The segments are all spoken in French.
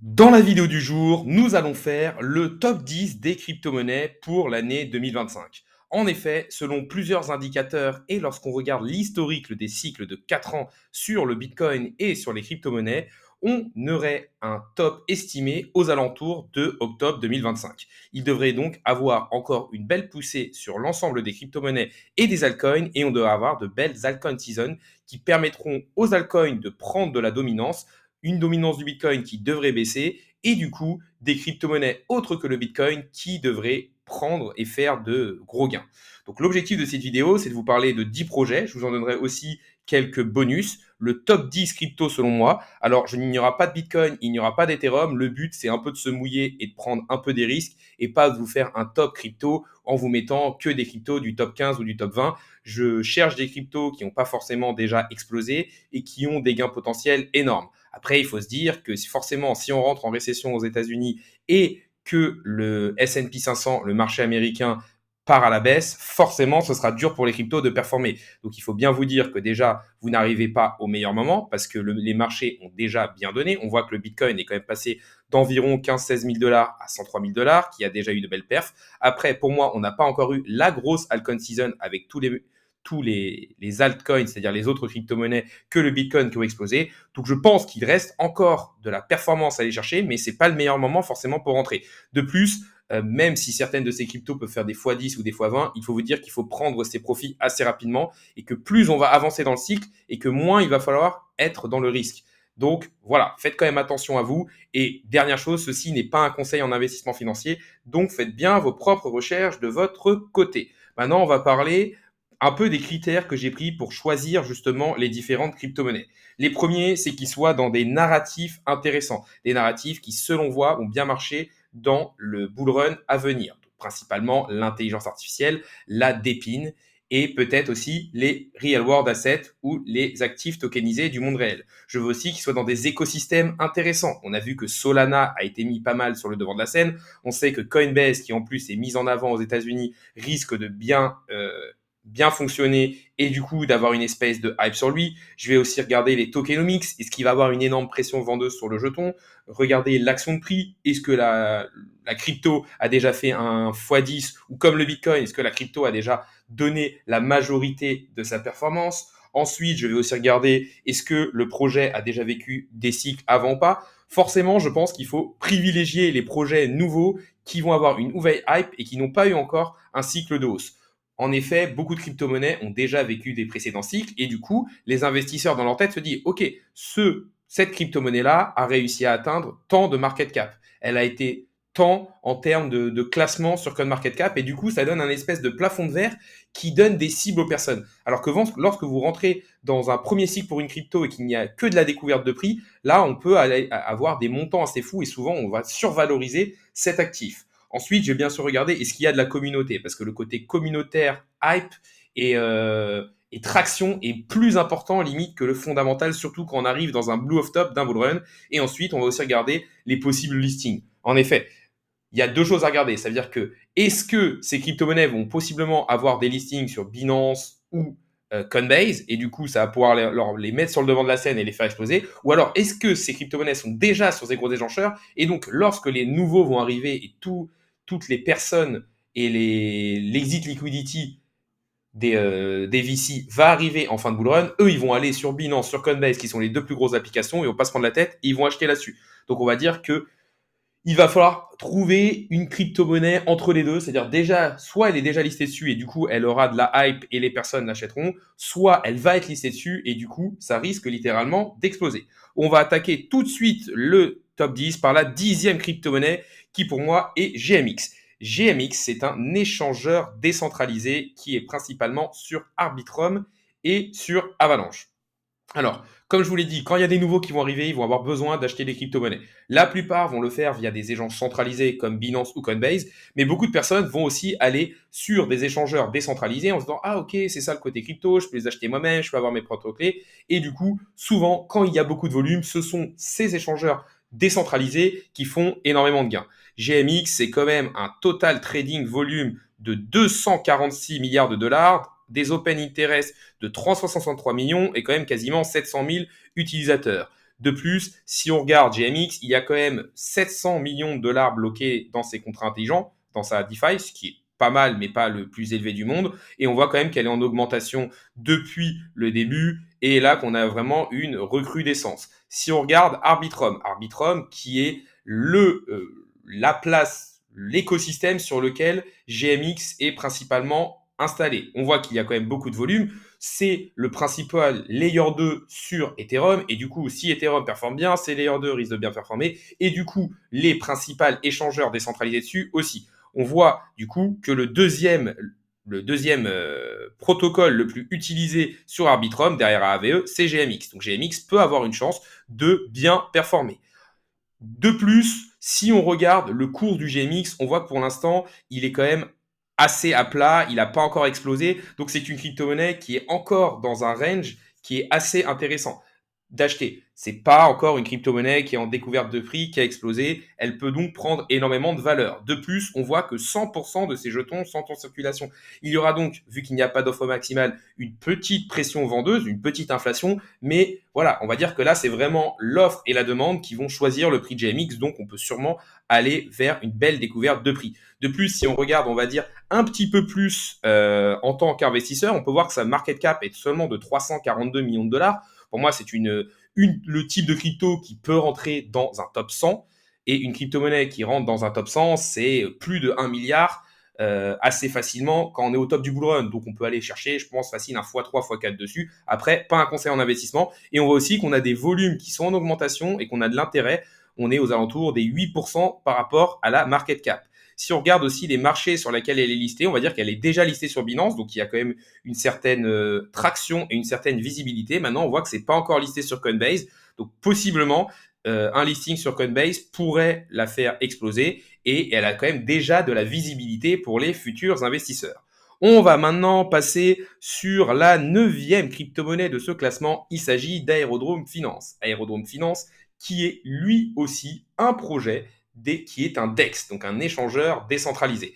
Dans la vidéo du jour, nous allons faire le top 10 des crypto-monnaies pour l'année 2025. En effet, selon plusieurs indicateurs et lorsqu'on regarde l'historique des cycles de 4 ans sur le Bitcoin et sur les crypto-monnaies, on aurait un top estimé aux alentours de octobre 2025. Il devrait donc avoir encore une belle poussée sur l'ensemble des crypto-monnaies et des altcoins et on devrait avoir de belles altcoin season qui permettront aux altcoins de prendre de la dominance, une dominance du Bitcoin qui devrait baisser et du coup des crypto-monnaies autres que le Bitcoin qui devraient prendre et faire de gros gains. Donc l'objectif de cette vidéo, c'est de vous parler de 10 projets. Je vous en donnerai aussi quelques bonus. Le top 10 crypto selon moi. Alors, il n'y aura pas de Bitcoin, il n'y aura pas d'Ethereum. Le but, c'est un peu de se mouiller et de prendre un peu des risques et pas de vous faire un top crypto en vous mettant que des cryptos du top 15 ou du top 20. Je cherche des cryptos qui n'ont pas forcément déjà explosé et qui ont des gains potentiels énormes. Après, il faut se dire que forcément, si on rentre en récession aux États-Unis et que le S&P 500, le marché américain, part à la baisse, forcément, ce sera dur pour les cryptos de performer. Donc, il faut bien vous dire que déjà, vous n'arrivez pas au meilleur moment parce que les marchés ont déjà bien donné. On voit que le Bitcoin est quand même passé d'environ 15-16 000 dollars à 103 000 dollars, qui a déjà eu de belles perfs. Après, pour moi, on n'a pas encore eu la grosse altcoin season avec tous les altcoins, c'est-à-dire les autres crypto-monnaies que le Bitcoin qui ont explosé. Donc je pense qu'il reste encore de la performance à aller chercher, mais c'est pas le meilleur moment forcément pour rentrer. De plus, même si certaines de ces cryptos peuvent faire des x10 ou des x20, il faut vous dire qu'il faut prendre ses profits assez rapidement et que plus on va avancer dans le cycle et que moins il va falloir être dans le risque. Donc voilà, faites quand même attention à vous. Et dernière chose, ceci n'est pas un conseil en investissement financier, donc faites bien vos propres recherches de votre côté. Maintenant, on va parler un peu des critères que j'ai pris pour choisir justement les différentes crypto-monnaies. Les premiers, c'est qu'ils soient dans des narratifs intéressants, des narratifs qui, selon moi, vont bien marcher dans le bull run à venir. Donc, principalement l'intelligence artificielle, la dépine et peut-être aussi les real world assets ou les actifs tokenisés du monde réel. Je veux aussi qu'ils soient dans des écosystèmes intéressants. On a vu que Solana a été mis pas mal sur le devant de la scène. On sait que Coinbase, qui en plus est mise en avant aux États-Unis, risque de bien fonctionner et du coup d'avoir une espèce de hype sur lui. Je vais aussi regarder les tokenomics, est-ce qu'il va avoir une énorme pression vendeuse sur le jeton, regarder l'action de prix, est-ce que la crypto a déjà fait un x10 ou comme le Bitcoin, est-ce que la crypto a déjà donné la majorité de sa performance. Ensuite, je vais aussi regarder est-ce que le projet a déjà vécu des cycles avant ou pas. Forcément, je pense qu'il faut privilégier les projets nouveaux qui vont avoir une nouvelle hype et qui n'ont pas eu encore un cycle de hausse. En effet, beaucoup de crypto-monnaies ont déjà vécu des précédents cycles et du coup, les investisseurs dans leur tête se disent, OK, cette crypto-monnaie-là a réussi à atteindre tant de market cap. Elle a été tant en termes de classement sur CoinMarketCap et du coup, ça donne un espèce de plafond de verre qui donne des cibles aux personnes. Alors que lorsque vous rentrez dans un premier cycle pour une crypto et qu'il n'y a que de la découverte de prix, là, on peut avoir des montants assez fous et souvent, on va survaloriser cet actif. Ensuite, j'ai bien sûr regardé est-ce qu'il y a de la communauté parce que le côté communautaire, hype et traction est plus important limite que le fondamental, surtout quand on arrive dans un blue off top d'un bull run. Et ensuite, on va aussi regarder les possibles listings. En effet, il y a deux choses à regarder. Ça veut dire que est-ce que ces crypto-monnaies vont possiblement avoir des listings sur Binance ou Coinbase et du coup ça va pouvoir les mettre sur le devant de la scène et les faire exploser, ou alors est-ce que ces crypto-monnaies sont déjà sur ces gros échancheurs et donc lorsque les nouveaux vont arriver et toutes les personnes et l'exit liquidity des VC va arriver en fin de bull run, eux ils vont aller sur Binance, sur Coinbase qui sont les deux plus grosses applications, ils vont pas se prendre la tête, et ils vont acheter là-dessus. Donc on va dire que il va falloir trouver une crypto-monnaie entre les deux. C'est-à-dire déjà, soit elle est déjà listée dessus et du coup, elle aura de la hype et les personnes l'achèteront, soit elle va être listée dessus et du coup, ça risque littéralement d'exploser. On va attaquer tout de suite le top 10 par la 10e crypto-monnaie qui pour moi est GMX. GMX, c'est un échangeur décentralisé qui est principalement sur Arbitrum et sur Avalanche. Alors, comme je vous l'ai dit, quand il y a des nouveaux qui vont arriver, ils vont avoir besoin d'acheter des crypto-monnaies. La plupart vont le faire via des échanges centralisés comme Binance ou Coinbase, mais beaucoup de personnes vont aussi aller sur des échangeurs décentralisés en se disant ah ok, c'est ça le côté crypto, je peux les acheter moi-même, je peux avoir mes propres clés. Et du coup, souvent, quand il y a beaucoup de volume, ce sont ces échangeurs décentralisés qui font énormément de gains. GMX, c'est quand même un total trading volume de 246 milliards de dollars, des open interest de 363 millions et quand même quasiment 700 000 utilisateurs. De plus, si on regarde GMX, il y a quand même 700 millions de dollars bloqués dans ses contrats intelligents, dans sa DeFi, ce qui est pas mal, mais pas le plus élevé du monde. Et on voit quand même qu'elle est en augmentation depuis le début, et là qu'on a vraiment une recrudescence. Si on regarde Arbitrum, Arbitrum qui est la place, l'écosystème sur lequel GMX est principalement installé. On voit qu'il y a quand même beaucoup de volume. C'est le principal layer 2 sur Ethereum. Et du coup, si Ethereum performe bien, ces layer 2 risquent de bien performer. Et du coup, les principaux échangeurs décentralisés dessus aussi. On voit du coup que le deuxième protocole le plus utilisé sur Arbitrum derrière AAVE, c'est GMX. Donc GMX peut avoir une chance de bien performer. De plus, si on regarde le cours du GMX, on voit que pour l'instant, il est quand même assez à plat, il n'a pas encore explosé. Donc c'est une crypto-monnaie qui est encore dans un range qui est assez intéressant d'acheter. C'est pas encore une crypto-monnaie qui est en découverte de prix, qui a explosé. Elle peut donc prendre énormément de valeur. De plus, on voit que 100% de ces jetons sont en circulation. Il y aura donc, vu qu'il n'y a pas d'offre maximale, une petite pression vendeuse, une petite inflation. Mais voilà, on va dire que là, c'est vraiment l'offre et la demande qui vont choisir le prix de GMX. Donc, on peut sûrement aller vers une belle découverte de prix. De plus, si on regarde, on va dire, un petit peu plus en tant qu'investisseur, on peut voir que sa market cap est seulement de 342 millions de dollars. Pour moi, c'est le type de crypto qui peut rentrer dans un top 100. Et une crypto-monnaie qui rentre dans un top 100, c'est plus de 1 milliard assez facilement quand on est au top du bull run. Donc on peut aller chercher, je pense, facile un x3, x4 dessus. Après, pas un conseil en investissement. Et on voit aussi qu'on a des volumes qui sont en augmentation et qu'on a de l'intérêt. On est aux alentours des 8% par rapport à la market cap. Si on regarde aussi les marchés sur lesquels elle est listée, on va dire qu'elle est déjà listée sur Binance, donc il y a quand même une certaine traction et une certaine visibilité. Maintenant, on voit que c'est pas encore listé sur Coinbase, donc possiblement un listing sur Coinbase pourrait la faire exploser et elle a quand même déjà de la visibilité pour les futurs investisseurs. On va maintenant passer sur la 9e crypto-monnaie de ce classement. Il s'agit d'Aerodrome Finance. Aerodrome Finance qui est lui aussi un projet qui est un DEX, donc un échangeur décentralisé.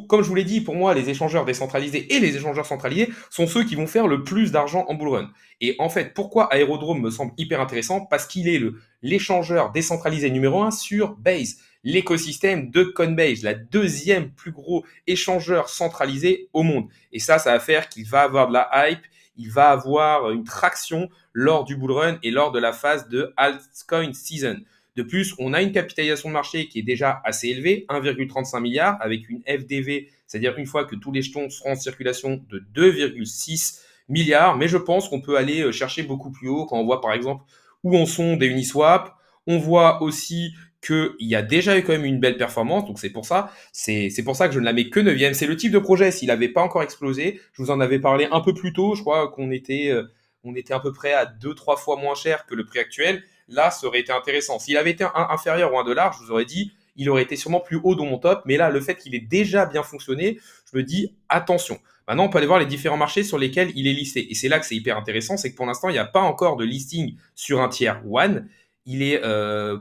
Comme je vous l'ai dit, pour moi, les échangeurs décentralisés et les échangeurs centralisés sont ceux qui vont faire le plus d'argent en bull run. Et en fait, pourquoi Aerodrome me semble hyper intéressant? Parce qu'il est l'échangeur décentralisé numéro 1 sur Base, l'écosystème de Coinbase, la deuxième plus gros échangeur centralisé au monde. Et ça va faire qu'il va avoir de la hype, il va avoir une traction lors du bull run et lors de la phase de altcoin season. De plus, on a une capitalisation de marché qui est déjà assez élevée, 1,35 milliard, avec une FDV, c'est-à-dire une fois que tous les jetons seront en circulation, de 2,6 milliards. Mais je pense qu'on peut aller chercher beaucoup plus haut quand on voit par exemple où en sont des Uniswap. On voit aussi qu'il y a déjà eu quand même une belle performance, donc c'est pour ça que je ne la mets que 9e. C'est le type de projet, s'il n'avait pas encore explosé, je vous en avais parlé un peu plus tôt, je crois qu'on était, on était à peu près à 2-3 fois moins cher que le prix actuel. Là, ça aurait été intéressant. S'il avait été inférieur ou 1 dollar, je vous aurais dit, il aurait été sûrement plus haut dans mon top. Mais là, le fait qu'il ait déjà bien fonctionné, je me dis, attention. Maintenant, on peut aller voir les différents marchés sur lesquels il est listé. Et c'est là que c'est hyper intéressant, c'est que pour l'instant, il n'y a pas encore de listing sur un tiers one. Il est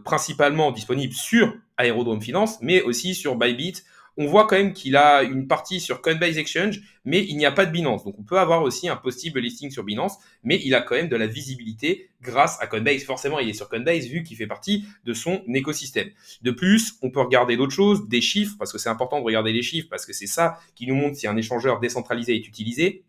principalement disponible sur Aerodrome Finance, mais aussi sur Bybit. On voit quand même qu'il a une partie sur Coinbase Exchange, mais il n'y a pas de Binance. Donc on peut avoir aussi un possible listing sur Binance, mais il a quand même de la visibilité grâce à Coinbase. Forcément, il est sur Coinbase vu qu'il fait partie de son écosystème. De plus, on peut regarder d'autres choses, des chiffres, parce que c'est important de regarder les chiffres, parce que c'est ça qui nous montre si un échangeur décentralisé est utilisé.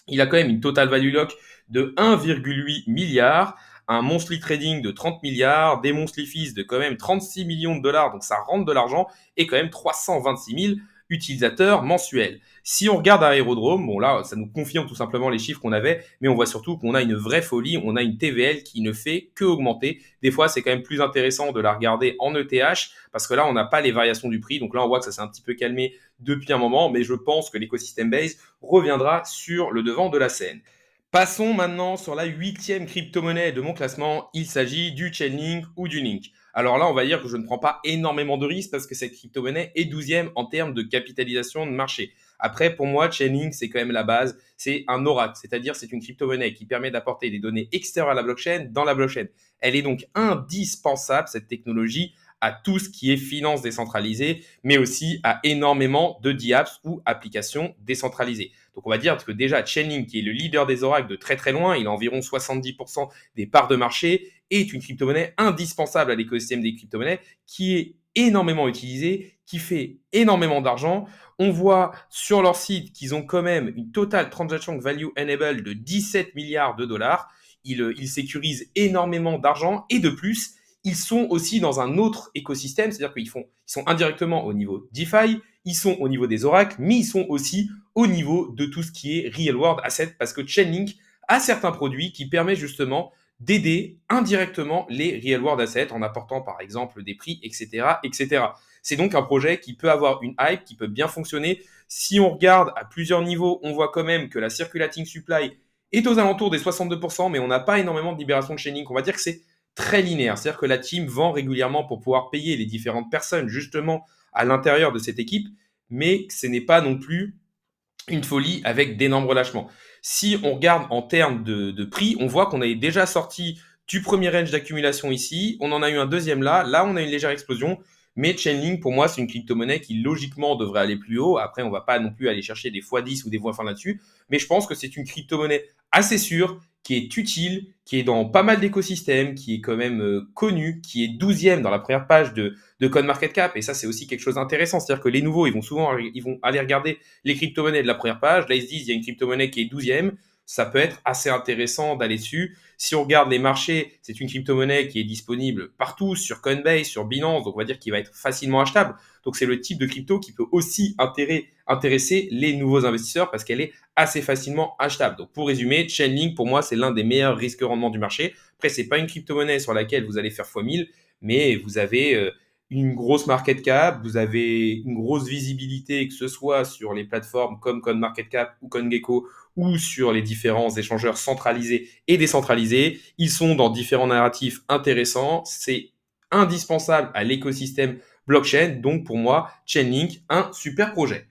Il a quand même une total value lock de 1,8 milliard, un monthly trading de 30 milliards, des monthly fees de quand même 36 millions de dollars, donc ça rentre de l'argent, et quand même 326 000 utilisateurs mensuels. Si on regarde Aerodrome, bon là, ça nous confirme tout simplement les chiffres qu'on avait, mais on voit surtout qu'on a une vraie folie, on a une TVL qui ne fait que augmenter. Des fois, c'est quand même plus intéressant de la regarder en ETH, parce que là, on n'a pas les variations du prix, donc là, on voit que ça s'est un petit peu calmé depuis un moment, mais je pense que l'écosystème Base reviendra sur le devant de la scène. Passons maintenant sur la 8e crypto-monnaie de mon classement. Il s'agit du Chainlink ou du Link. Alors là, on va dire que je ne prends pas énormément de risques parce que cette crypto-monnaie est 12e en termes de capitalisation de marché. Après, pour moi, Chainlink, c'est quand même la base. C'est un oracle, c'est-à-dire c'est une crypto-monnaie qui permet d'apporter des données extérieures à la blockchain dans la blockchain. Elle est donc indispensable, cette technologie, à tout ce qui est finance décentralisée, mais aussi à énormément de DApps ou applications décentralisées. Donc on va dire que déjà Chainlink, qui est le leader des oracles de très très loin, il a environ 70% des parts de marché, est une crypto-monnaie indispensable à l'écosystème des crypto-monnaies, qui est énormément utilisée, qui fait énormément d'argent. On voit sur leur site qu'ils ont quand même une total transaction value enabled de 17 milliards de dollars. Ils sécurisent énormément d'argent et de plus, ils sont aussi dans un autre écosystème, c'est-à-dire qu'ils sont indirectement au niveau DeFi, ils sont au niveau des oracles, mais ils sont aussi au niveau de tout ce qui est real world asset, parce que Chainlink a certains produits qui permettent justement d'aider indirectement les real world assets en apportant par exemple des prix, etc., etc. C'est donc un projet qui peut avoir une hype, qui peut bien fonctionner. Si on regarde à plusieurs niveaux, on voit quand même que la circulating supply est aux alentours des 62%, mais on n'a pas énormément de libération de Chainlink. On va dire que c'est très linéaire. C'est-à-dire que la team vend régulièrement pour pouvoir payer les différentes personnes justement à l'intérieur de cette équipe, mais ce n'est pas non plus une folie avec d'énormes relâchements. Si on regarde en termes de prix, on voit qu'on avait déjà sorti du premier range d'accumulation ici, on en a eu un deuxième là, là on a une légère explosion, mais Chainlink pour moi c'est une crypto-monnaie qui logiquement devrait aller plus haut, après on va pas non plus aller chercher des x10 ou des x20 là-dessus, mais je pense que c'est une crypto-monnaie assez sûre, qui est utile, qui est dans pas mal d'écosystèmes, qui est quand même connue, qui est 12e dans la première page de CoinMarketCap, et ça c'est aussi quelque chose d'intéressant, c'est-à-dire que les nouveaux ils vont aller regarder les crypto-monnaies de la première page. Là, ils se disent, il y a une crypto-monnaie qui est 12e. Ça peut être assez intéressant d'aller dessus. Si on regarde les marchés, c'est une crypto-monnaie qui est disponible partout, sur Coinbase, sur Binance. Donc, on va dire qu'il va être facilement achetable. Donc, c'est le type de crypto qui peut aussi intéresser les nouveaux investisseurs parce qu'elle est assez facilement achetable. Donc, pour résumer, Chainlink, pour moi, c'est l'un des meilleurs risques-rendement du marché. Après, c'est pas une crypto-monnaie sur laquelle vous allez faire x1000, mais vous avez une grosse market cap, vous avez une grosse visibilité, que ce soit sur les plateformes comme CoinMarketCap ou CoinGecko ou sur les différents échangeurs centralisés et décentralisés. Ils sont dans différents narratifs intéressants. C'est indispensable à l'écosystème blockchain. Donc pour moi, Chainlink, un super projet.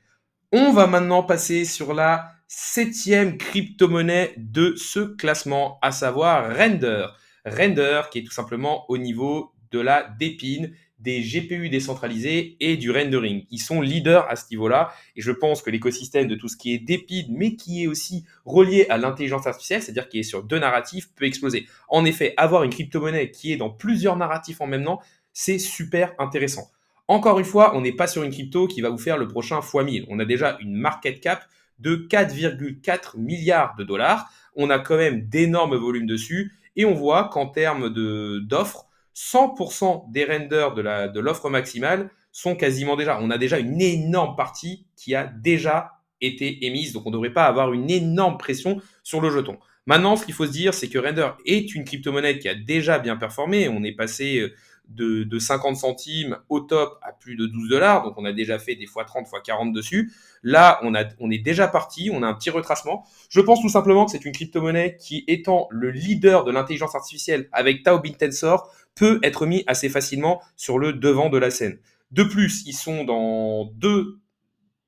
On va maintenant passer sur la septième crypto-monnaie de ce classement, à savoir Render. Render qui est tout simplement au niveau de la dépine des GPU décentralisés et du rendering. Ils sont leaders à ce niveau-là et je pense que l'écosystème de tout ce qui est dépine mais qui est aussi relié à l'intelligence artificielle, c'est-à-dire qui est sur deux narratifs, peut exploser. En effet, avoir une crypto-monnaie qui est dans plusieurs narratifs en même temps, c'est super intéressant. Encore une fois, on n'est pas sur une crypto qui va vous faire le prochain x1000. On a déjà une market cap de 4,4 milliards de dollars. On a quand même d'énormes volumes dessus. Et on voit qu'en termes d'offres, 100% des renders de l'offre maximale sont quasiment déjà. On a déjà une énorme partie qui a déjà été émise. Donc on ne devrait pas avoir une énorme pression sur le jeton. Maintenant, ce qu'il faut se dire, c'est que Render est une crypto-monnaie qui a déjà bien performé. On est passé de 50 centimes au top à plus de 12 dollars. Donc, on a déjà fait des fois 30, fois 40 dessus. Là, on est déjà parti. On a un petit retracement. Je pense tout simplement que c'est une crypto-monnaie qui, étant le leader de l'intelligence artificielle avec Tao Bin Tensor, peut être mis assez facilement sur le devant de la scène. De plus, ils sont dans deux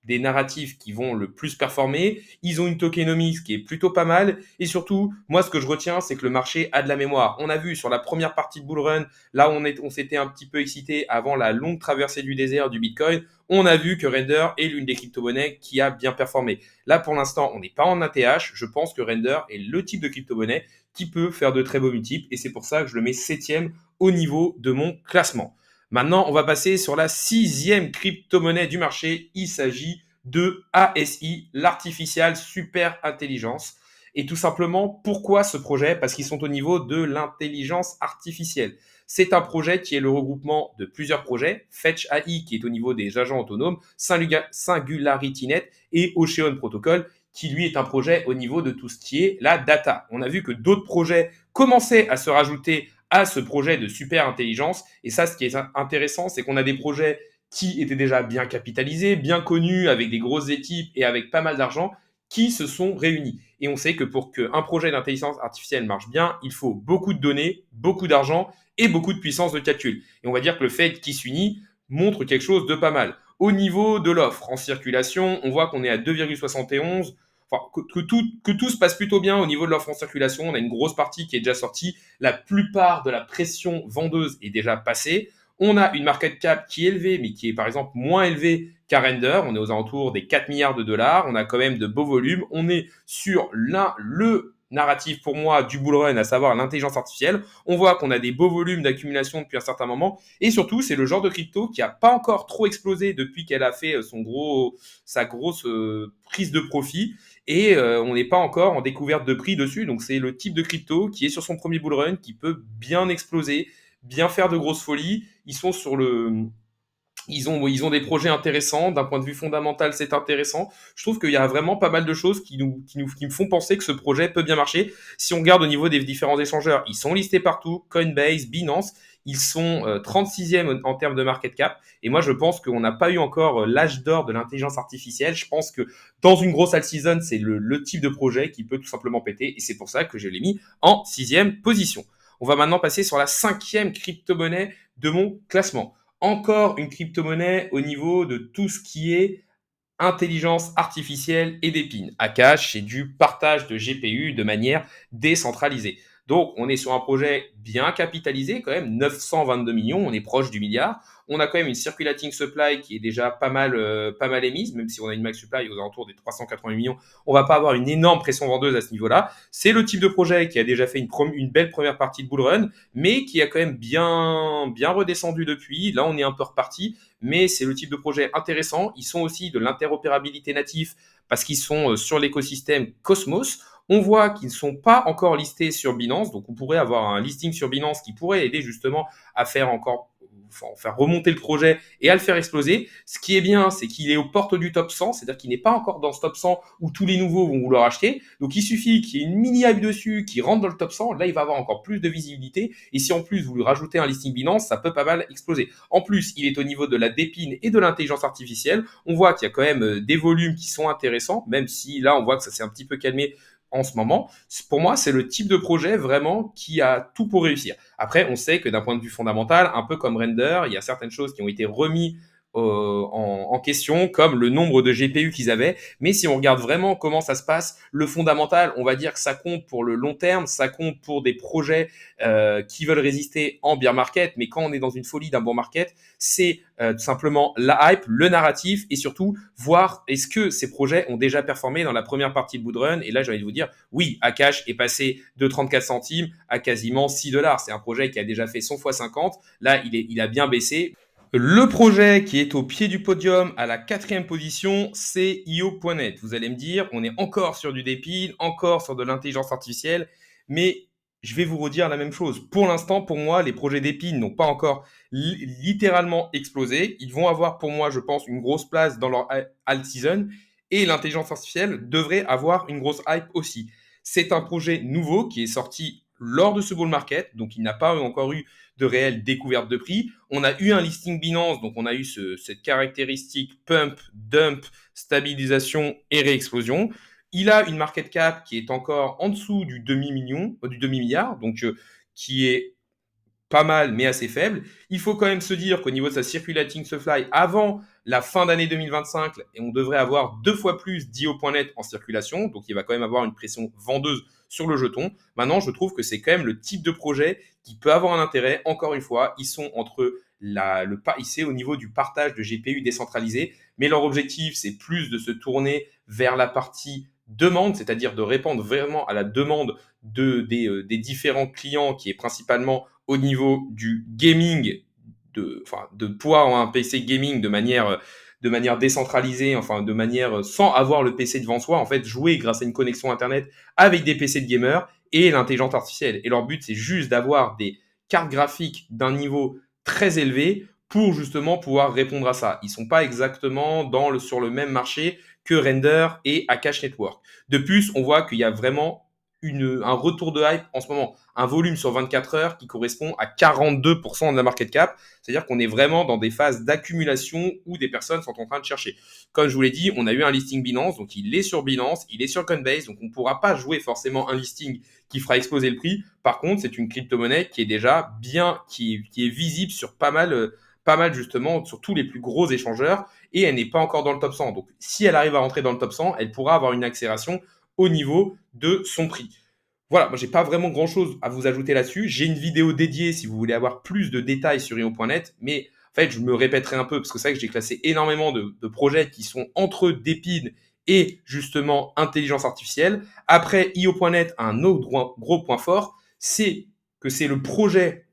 des narratifs qui vont le plus performer. Ils ont une tokenomics qui est plutôt pas mal. Et surtout, moi, ce que je retiens, c'est que le marché a de la mémoire. On a vu sur la première partie de Bull Run, là, on s'était un petit peu excité avant la longue traversée du désert du Bitcoin. On a vu que Render est l'une des crypto-monnaies qui a bien performé. Là, pour l'instant, on n'est pas en ATH. Je pense que Render est le type de crypto-monnaie qui peut faire de très beaux multiples. Et c'est pour ça que je le mets septième au niveau de mon classement. Maintenant, on va passer sur la sixième crypto-monnaie du marché. Il s'agit de ASI, l'Artificial Super Intelligence. Et tout simplement, pourquoi ce projet? Parce qu'ils sont au niveau de l'intelligence artificielle. C'est un projet qui est le regroupement de plusieurs projets. Fetch AI, qui est au niveau des agents autonomes, SingularityNet et Ocean Protocol, qui lui est un projet au niveau de tout ce qui est la data. On a vu que d'autres projets commençaient à se rajouter à ce projet de super intelligence. Et ça, ce qui est intéressant, c'est qu'on a des projets qui étaient déjà bien capitalisés, bien connus, avec des grosses équipes et avec pas mal d'argent, qui se sont réunis. Et on sait que pour qu'un projet d'intelligence artificielle marche bien, il faut beaucoup de données, beaucoup d'argent et beaucoup de puissance de calcul. Et on va dire que le fait qu'ils s'unissent montre quelque chose de pas mal. Au niveau de l'offre en circulation, on voit qu'on est à 2,71. Enfin, que tout se passe plutôt bien au niveau de l'offre en circulation. On a une grosse partie qui est déjà sortie. La plupart de la pression vendeuse est déjà passée. On a une market cap qui est élevée, mais qui est par exemple moins élevée qu'à Render. On est aux alentours des 4 milliards de dollars. On a quand même de beaux volumes. On est sur le narratif pour moi du bull run, à savoir l'intelligence artificielle. On voit qu'on a des beaux volumes d'accumulation depuis un certain moment. Et surtout, c'est le genre de crypto qui n'a pas encore trop explosé depuis qu'elle a fait sa grosse prise de profit. Et on n'est pas encore en découverte de prix dessus. Donc c'est le type de crypto qui est sur son premier bull run, qui peut bien exploser, bien faire de grosses folies. Ils ont des projets intéressants. D'un point de vue fondamental, c'est intéressant. Je trouve qu'il y a vraiment pas mal de choses qui me font penser que ce projet peut bien marcher. Si on regarde au niveau des différents échangeurs, ils sont listés partout. Coinbase, Binance, ils sont 36e en termes de market cap. Et moi, je pense qu'on n'a pas eu encore l'âge d'or de l'intelligence artificielle. Je pense que dans une grosse alt season, c'est le type de projet qui peut tout simplement péter. Et c'est pour ça que je l'ai mis en 6e position. On va maintenant passer sur la 5e crypto-monnaie de mon classement. Encore une crypto-monnaie au niveau de tout ce qui est intelligence artificielle et d'épines. Akash, c'est du partage de GPU de manière décentralisée. Donc, on est sur un projet bien capitalisé, quand même, 922 millions, on est proche du milliard. On a quand même une circulating supply qui est déjà pas mal émise, même si on a une max supply aux alentours des 380 millions. On va pas avoir une énorme pression vendeuse à ce niveau-là. C'est le type de projet qui a déjà fait une belle première partie de bull run, mais qui a quand même bien redescendu depuis. Là, on est un peu reparti, mais c'est le type de projet intéressant. Ils sont aussi de l'interopérabilité natif parce qu'ils sont sur l'écosystème Cosmos. On voit qu'ils ne sont pas encore listés sur Binance, donc on pourrait avoir un listing sur Binance qui pourrait aider justement à faire remonter le projet et à le faire exploser. Ce qui est bien, c'est qu'il est aux portes du top 100, c'est-à-dire qu'il n'est pas encore dans ce top 100 où tous les nouveaux vont vouloir acheter. Donc il suffit qu'il y ait une mini hype dessus qui rentre dans le top 100, là il va avoir encore plus de visibilité. Et si en plus vous lui rajoutez un listing Binance, ça peut pas mal exploser. En plus, il est au niveau de la dépine et de l'intelligence artificielle. On voit qu'il y a quand même des volumes qui sont intéressants, même si là on voit que ça s'est un petit peu calmé en ce moment. Pour moi, c'est le type de projet vraiment qui a tout pour réussir. Après, on sait que d'un point de vue fondamental, un peu comme Render, il y a certaines choses qui ont été remises en question, comme le nombre de GPU qu'ils avaient. Mais si on regarde vraiment comment ça se passe, le fondamental, on va dire que ça compte pour le long terme, ça compte pour des projets qui veulent résister en bear market. Mais quand on est dans une folie d'un bon market, c'est tout simplement la hype, le narratif et surtout voir est-ce que ces projets ont déjà performé dans la première partie de Bull Run. Et là, j'ai envie de vous dire, oui, Akash est passé de 34 centimes à quasiment 6 dollars. C'est un projet qui a déjà fait son x50. Là, il a bien baissé. Le projet qui est au pied du podium à la 4e position, c'est io.net. Vous allez me dire, on est encore sur du dépile, encore sur de l'intelligence artificielle, mais je vais vous redire la même chose. Pour l'instant, pour moi, les projets d'épines n'ont pas encore littéralement explosé. Ils vont avoir, pour moi, je pense, une grosse place dans leur alt season et l'intelligence artificielle devrait avoir une grosse hype aussi. C'est un projet nouveau qui est sorti lors de ce bull market, donc il n'a pas encore eu de réelle découverte de prix. On a eu un listing Binance, donc on a eu cette caractéristique pump, dump, stabilisation et réexplosion. Il a une market cap qui est encore en dessous du demi-million, du demi-milliard, donc qui est pas mal, mais assez faible. Il faut quand même se dire qu'au niveau de sa circulating supply, avant la fin d'année 2025, on devrait avoir 2 fois plus d'IO.net en circulation. Donc, il va quand même avoir une pression vendeuse sur le jeton. Maintenant, je trouve que c'est quand même le type de projet qui peut avoir un intérêt. Encore une fois, ils sont c'est au niveau du partage de GPU décentralisé, mais leur objectif, c'est plus de se tourner vers la partie demande, c'est-à-dire de répondre vraiment à la demande des différents clients qui est principalement au niveau du gaming, de pouvoir avoir un PC gaming de manière décentralisée, enfin de manière sans avoir le PC devant soi, en fait jouer grâce à une connexion internet avec des PC de gamers et l'intelligence artificielle. Et leur but c'est juste d'avoir des cartes graphiques d'un niveau très élevé pour justement pouvoir répondre à ça. Ils sont pas exactement sur le même marché que Render et Akash Network. De plus, on voit qu'il y a vraiment un retour de hype en ce moment, un volume sur 24 heures qui correspond à 42% de la market cap. C'est-à-dire qu'on est vraiment dans des phases d'accumulation où des personnes sont en train de chercher. Comme je vous l'ai dit, on a eu un listing Binance, donc il est sur Binance, il est sur Coinbase, donc on ne pourra pas jouer forcément un listing qui fera exploser le prix. Par contre, c'est une crypto-monnaie qui est déjà bien, qui est visible sur pas mal justement sur tous les plus gros échangeurs et elle n'est pas encore dans le top 100. Donc si elle arrive à rentrer dans le top 100, elle pourra avoir une accélération au niveau de son prix. Voilà, moi j'ai pas vraiment grand-chose à vous ajouter là-dessus. J'ai une vidéo dédiée si vous voulez avoir plus de détails sur io.net, mais en fait, je me répéterai un peu parce que c'est vrai que j'ai classé énormément de projets qui sont entre d'épines et justement intelligence artificielle. Après, io.net a un autre gros point fort, c'est que c'est le projet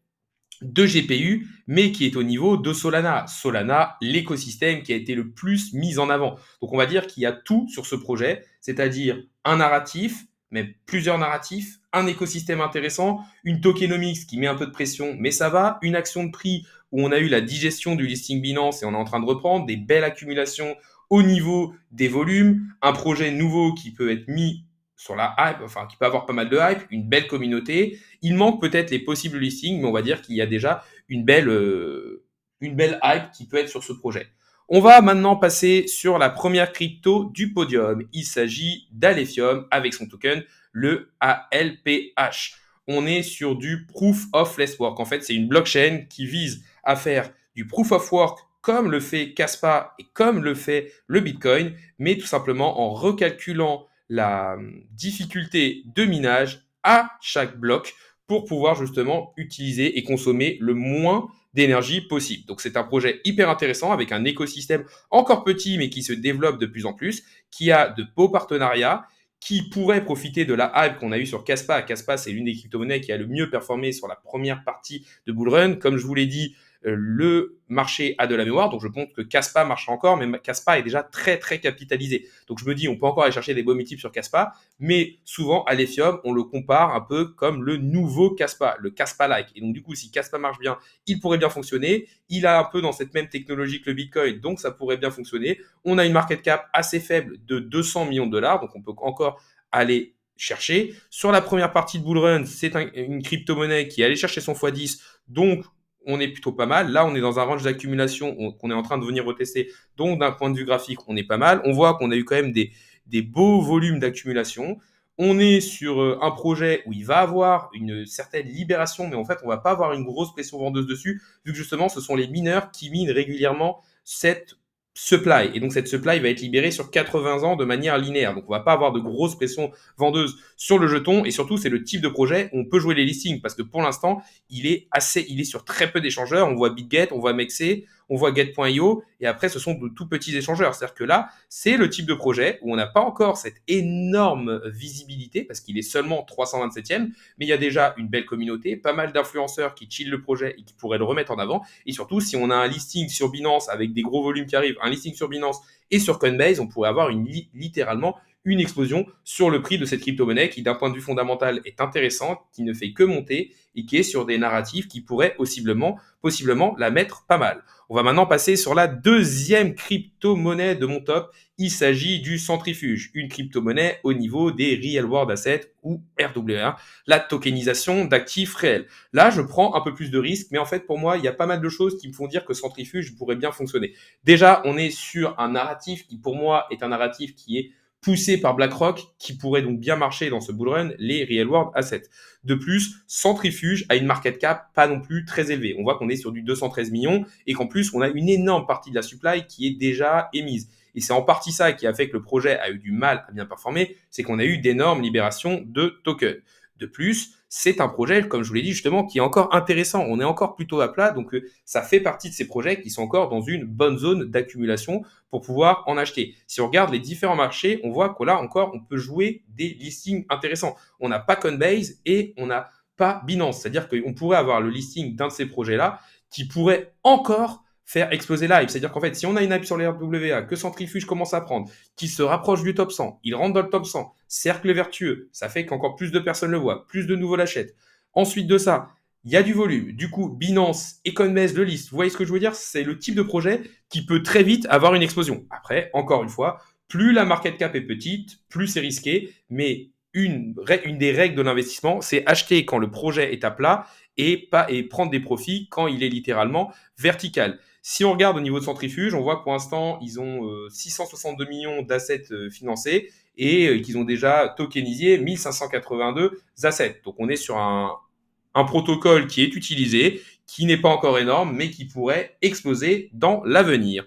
de GPU, mais qui est au niveau de Solana. Solana, l'écosystème qui a été le plus mis en avant. Donc on va dire qu'il y a tout sur ce projet, c'est-à-dire un narratif, mais plusieurs narratifs, un écosystème intéressant, une tokenomics qui met un peu de pression, mais ça va, une action de prix où on a eu la digestion du listing Binance et on est en train de reprendre, des belles accumulations au niveau des volumes, un projet nouveau qui peut être mis sur la hype, enfin qui peut avoir pas mal de hype, une belle communauté. Il manque peut-être les possibles listings, mais on va dire qu'il y a déjà une belle hype qui peut être sur ce projet. On va maintenant passer sur la première crypto du podium. Il s'agit d'Alephium avec son token, le ALPH. On est sur du Proof of Less Work. En fait, c'est une blockchain qui vise à faire du Proof of Work comme le fait Caspa et comme le fait le Bitcoin, mais tout simplement en recalculant la difficulté de minage à chaque bloc pour pouvoir justement utiliser et consommer le moins d'énergie possible. Donc c'est un projet hyper intéressant avec un écosystème encore petit mais qui se développe de plus en plus, qui a de beaux partenariats, qui pourrait profiter de la hype qu'on a eue sur Caspa. Caspa, c'est l'une des crypto-monnaies qui a le mieux performé sur la première partie de Bull Run. Comme je vous l'ai dit, le marché a de la mémoire, donc je pense que Caspa marche encore, mais Caspa est déjà très très capitalisé. Donc je me dis, on peut encore aller chercher des beaux multiples sur Caspa, mais souvent à l'Ethereum, on le compare un peu comme le nouveau Caspa, le Caspa-like. Et donc du coup, si Caspa marche bien, il pourrait bien fonctionner. Il a un peu dans cette même technologie que le Bitcoin, donc ça pourrait bien fonctionner. On a une market cap assez faible de 200 millions de dollars, donc on peut encore aller chercher. Sur la première partie de Bull Run, c'est une crypto-monnaie qui est allée chercher son x10, donc on est plutôt pas mal. Là, on est dans un range d'accumulation qu'on est en train de venir retester. Donc, d'un point de vue graphique, on est pas mal. On voit qu'on a eu quand même des beaux volumes d'accumulation. On est sur un projet où il va avoir une certaine libération, mais en fait, on va pas avoir une grosse pression vendeuse dessus, vu que justement, ce sont les mineurs qui minent régulièrement cette supply. Et donc, cette supply va être libérée sur 80 ans de manière linéaire. Donc, on va pas avoir de grosse pression vendeuse sur le jeton. Et surtout, c'est le type de projet où on peut jouer les listings, parce que pour l'instant, il est sur très peu d'échangeurs. On voit BitGet, on voit Mexer, on voit Get.io, et après, ce sont de tout petits échangeurs. C'est-à-dire que là, c'est le type de projet où on n'a pas encore cette énorme visibilité, parce qu'il est seulement 327e, mais il y a déjà une belle communauté, pas mal d'influenceurs qui chillent le projet et qui pourraient le remettre en avant. Et surtout, si on a un listing sur Binance avec des gros volumes qui arrivent, un listing sur Binance et sur Coinbase, on pourrait avoir littéralement une explosion sur le prix de cette crypto-monnaie qui, d'un point de vue fondamental, est intéressante, qui ne fait que monter et qui est sur des narratifs qui pourraient possiblement la mettre pas mal. On va maintenant passer sur la deuxième crypto-monnaie de mon top. Il s'agit du Centrifuge, une crypto-monnaie au niveau des Real World Assets ou RWA, la tokenisation d'actifs réels. Là, je prends un peu plus de risques, mais en fait, pour moi, il y a pas mal de choses qui me font dire que Centrifuge pourrait bien fonctionner. Déjà, on est sur un narratif qui, pour moi, est un narratif qui est poussé par BlackRock, qui pourrait donc bien marcher dans ce bull run, les Real World Assets. De plus, Centrifuge a une market cap pas non plus très élevée. On voit qu'on est sur du 213 millions et qu'en plus, on a une énorme partie de la supply qui est déjà émise. Et c'est en partie ça qui a fait que le projet a eu du mal à bien performer, c'est qu'on a eu d'énormes libérations de tokens. De plus, c'est un projet, comme je vous l'ai dit justement, qui est encore intéressant. On est encore plutôt à plat, donc ça fait partie de ces projets qui sont encore dans une bonne zone d'accumulation pour pouvoir en acheter. Si on regarde les différents marchés, on voit que là encore, on peut jouer des listings intéressants. On n'a pas Coinbase et on n'a pas Binance. C'est-à-dire qu'on pourrait avoir le listing d'un de ces projets-là qui pourrait encore faire exploser l'hype. C'est-à-dire qu'en fait, si on a une hype sur les RWA, que Centrifuge commence à prendre, qui se rapproche du top 100, il rentre dans le top 100, cercle vertueux, ça fait qu'encore plus de personnes le voient, plus de nouveaux l'achètent. Ensuite de ça, il y a du volume. Du coup, Binance et Coinbase le listent. Vous voyez ce que je veux dire? C'est le type de projet qui peut très vite avoir une explosion. Après, encore une fois, plus la market cap est petite, plus c'est risqué, mais une des règles de l'investissement, c'est acheter quand le projet est à plat et prendre des profits quand il est littéralement vertical. Si on regarde au niveau de Centrifuge, on voit que pour l'instant, ils ont 662 millions d'assets financés et qu'ils ont déjà tokenisé 1582 assets. Donc on est sur un protocole qui est utilisé, qui n'est pas encore énorme, mais qui pourrait exploser dans l'avenir.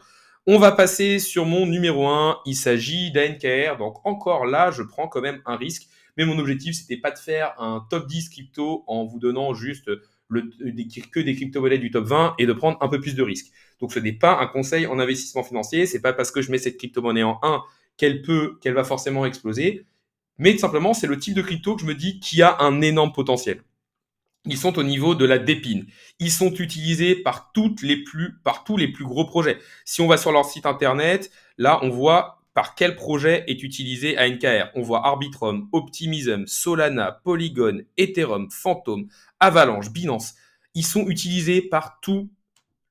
On va passer sur mon numéro 1, il s'agit d'ANKR, donc encore là, je prends quand même un risque, Mais mon objectif, c'était pas de faire un top 10 crypto en vous donnant juste que des crypto-monnaies du top 20 et de prendre un peu plus de risques. Donc ce n'est pas un conseil en investissement financier, c'est pas parce que je mets cette crypto-monnaie en 1 qu'elle va forcément exploser, mais tout simplement c'est le type de crypto que je me dis qui a un énorme potentiel. Ils sont au niveau de la dépine. Ils sont utilisés par par tous les plus gros projets. Si on va sur leur site internet, là, on voit par quel projet est utilisé ANKR. On voit Arbitrum, Optimism, Solana, Polygon, Ethereum, Phantom, Avalanche, Binance. Ils sont utilisés par tout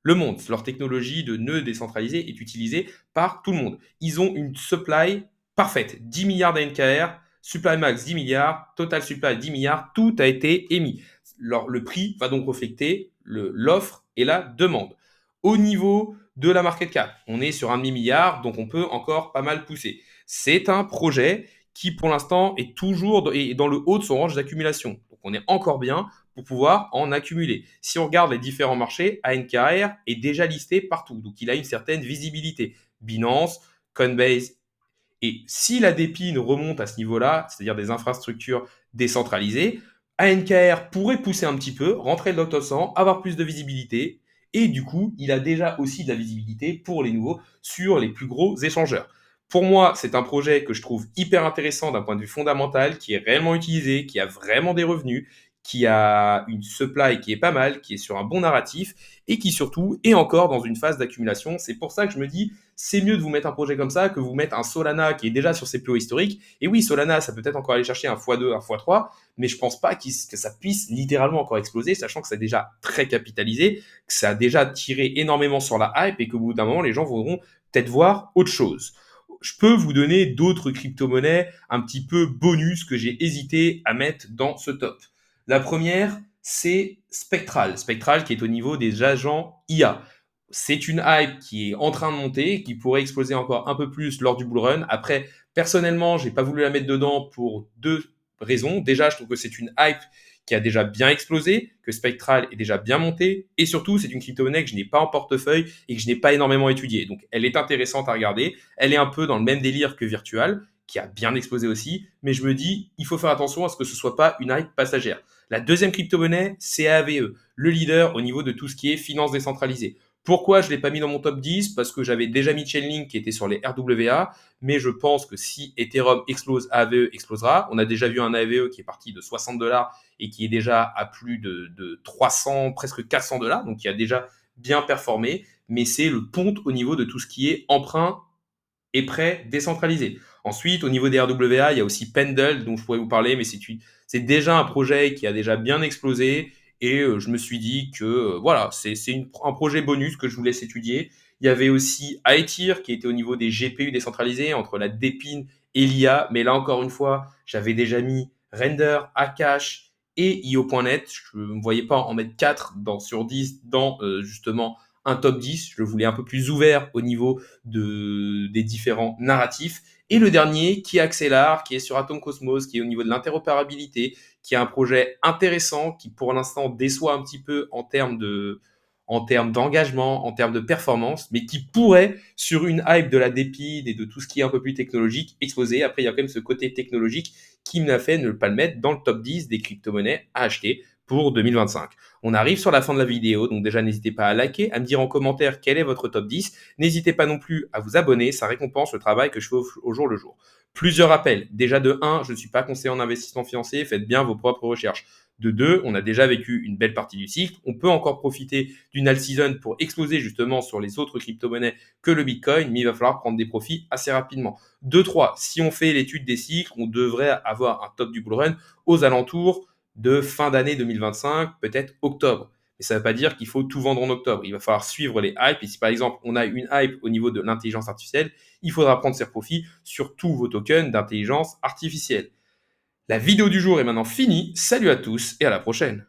le monde. Leur technologie de nœud décentralisé est utilisée par tout le monde. Ils ont une supply parfaite. 10 milliards d'ANKR, supply max 10 milliards, total supply 10 milliards, tout a été émis. Le prix va donc refléter l'offre et la demande. Au niveau de la market cap, on est sur un demi-milliard, donc on peut encore pas mal pousser. C'est un projet qui, pour l'instant, est toujours dans le haut de son range d'accumulation. Donc on est encore bien pour pouvoir en accumuler. Si on regarde les différents marchés, ANKR est déjà listé partout, donc il a une certaine visibilité. Binance, Coinbase, et si la dépine remonte à ce niveau-là, c'est-à-dire des infrastructures décentralisées, ANKR pourrait pousser un petit peu, rentrer dans le top 100, avoir plus de visibilité, et du coup, il a déjà aussi de la visibilité pour les nouveaux sur les plus gros échangeurs. Pour moi, c'est un projet que je trouve hyper intéressant d'un point de vue fondamental, qui est réellement utilisé, qui a vraiment des revenus, qui a une supply qui est pas mal, qui est sur un bon narratif et qui surtout est encore dans une phase d'accumulation. C'est pour ça que je me dis, c'est mieux de vous mettre un projet comme ça que vous mettre un Solana qui est déjà sur ses plus hauts historiques. Et oui, Solana, ça peut peut-être encore aller chercher un x2, un x3, mais je pense pas que ça puisse littéralement encore exploser, sachant que c'est déjà très capitalisé, que ça a déjà tiré énormément sur la hype et qu'au bout d'un moment, les gens voudront peut-être voir autre chose. Je peux vous donner d'autres crypto-monnaies un petit peu bonus que j'ai hésité à mettre dans ce top. La première, c'est Spectral. Spectral qui est au niveau des agents IA. C'est une hype qui est en train de monter, qui pourrait exploser encore un peu plus lors du bull run. Après, personnellement, j'ai pas voulu la mettre dedans pour deux raisons. Déjà, je trouve que c'est une hype qui a déjà bien explosé, que Spectral est déjà bien monté, et surtout, c'est une crypto-monnaie que je n'ai pas en portefeuille et que je n'ai pas énormément étudiée. Donc, elle est intéressante à regarder. Elle est un peu dans le même délire que Virtual, qui a bien explosé aussi, mais je me dis, il faut faire attention à ce que ce soit pas une hype passagère. La deuxième crypto-monnaie, c'est AVE, le leader au niveau de tout ce qui est finance décentralisée. Pourquoi je ne l'ai pas mis dans mon top 10? Parce que j'avais déjà mis Chainlink qui était sur les RWA, mais je pense que si Ethereum explose, AVE explosera. On a déjà vu un AVE qui est parti de 60 $ et qui est déjà à plus de 300, presque 400 $, donc qui a déjà bien performé, mais c'est le ponte au niveau de tout ce qui est emprunt et prêt décentralisé. Ensuite, au niveau des RWA, il y a aussi Pendle, dont je pourrais vous parler, mais c'est déjà un projet qui a déjà bien explosé. Et je me suis dit que voilà, c'est un projet bonus que je vous laisse étudier. Il y avait aussi Aetir qui était au niveau des GPU décentralisés entre la Dépine et l'IA. Mais là, encore une fois, j'avais déjà mis Render, Akash et IO.net. Je ne me voyais pas en mettre 4 sur 10 dans justement un top 10. Je le voulais un peu plus ouvert au niveau des différents narratifs. Et le dernier, qui est Axelar, qui est sur Atom Cosmos, qui est au niveau de l'interopérabilité, qui est un projet intéressant, qui pour l'instant déçoit un petit peu en termes d'engagement, en termes de performance, mais qui pourrait, sur une hype de la dépide et de tout ce qui est un peu plus technologique, exploser. Après, il y a quand même ce côté technologique qui m'a fait ne pas le mettre dans le top 10 des crypto-monnaies à acheter pour 2025. On arrive sur la fin de la vidéo, donc déjà n'hésitez pas à liker, à me dire en commentaire quel est votre top 10. N'hésitez pas non plus à vous abonner, ça récompense le travail que je fais au jour le jour. Plusieurs rappels. Déjà de 1, je ne suis pas conseiller en investissement financier, faites bien vos propres recherches. De 2, on a déjà vécu une belle partie du cycle. On peut encore profiter d'une alt season pour exploser justement sur les autres crypto-monnaies que le Bitcoin, mais il va falloir prendre des profits assez rapidement. De 3, si on fait l'étude des cycles, on devrait avoir un top du bull run aux alentours de fin d'année 2025, peut-être octobre. Mais ça ne veut pas dire qu'il faut tout vendre en octobre. Il va falloir suivre les hypes. Et si par exemple on a une hype au niveau de l'intelligence artificielle, il faudra prendre ses profits sur tous vos tokens d'intelligence artificielle. La vidéo du jour est maintenant finie. Salut à tous et à la prochaine.